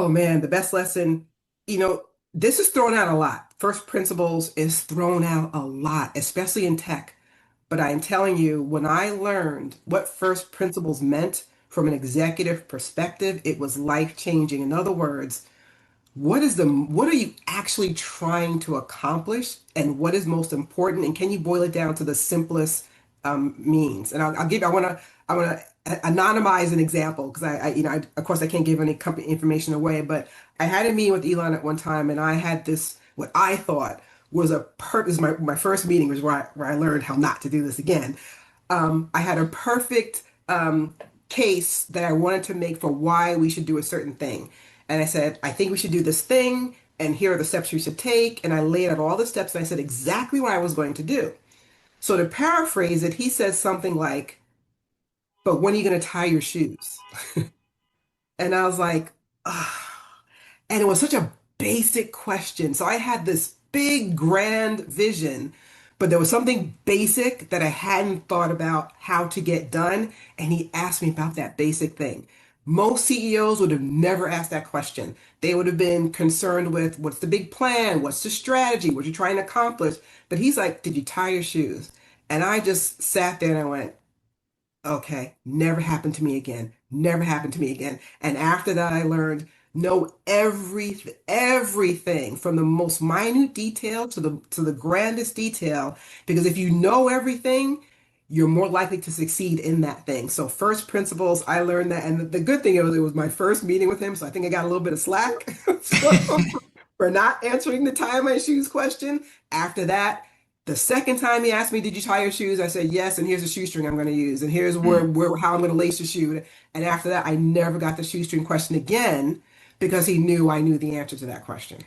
Oh man, the best lesson, you know, this is thrown out a lot. First principles is thrown out a lot, especially in tech. But I'm telling you, when I learned what first principles meant from an executive perspective, it was life-changing. In other words, what are you actually trying to accomplish and what is most important? And can you boil it down to the simplest means? And I want to anonymize an example because of course I can't give any company information away, but I had a meeting with Elon at one time and I had this, what I thought was this is my first meeting was where I learned how not to do this again. I had a perfect case that I wanted to make for why we should do a certain thing. And I said, I think we should do this thing, and here are the steps we should take. And I laid out all the steps, and I said exactly what I was going to do. So to paraphrase it, he says something like, but when are you going to tie your shoes? And I was like, ah. And it was such a basic question. So I had this big, grand vision, but there was something basic that I hadn't thought about how to get done. And he asked me about that basic thing. Most CEOs would have never asked that question. They would have been concerned with what's the big plan? What's the strategy? What you're trying to accomplish? But he's like, did you tie your shoes? And I just sat there and I went, okay, never happened to me again. Never happened to me again. And after that, I learned know everything from the most minute detail to the grandest detail. Because if you know everything, you're more likely to succeed in that thing. So first principles, I learned that. And the good thing is it was my first meeting with him, so I think I got a little bit of slack for not answering the tie my shoes question. After that, the second time he asked me, "Did you tie your shoes?" I said yes, and here's the shoestring I'm going to use, and here's where how I'm going to lace the shoe. And after that, I never got the shoestring question again because he knew I knew the answer to that question.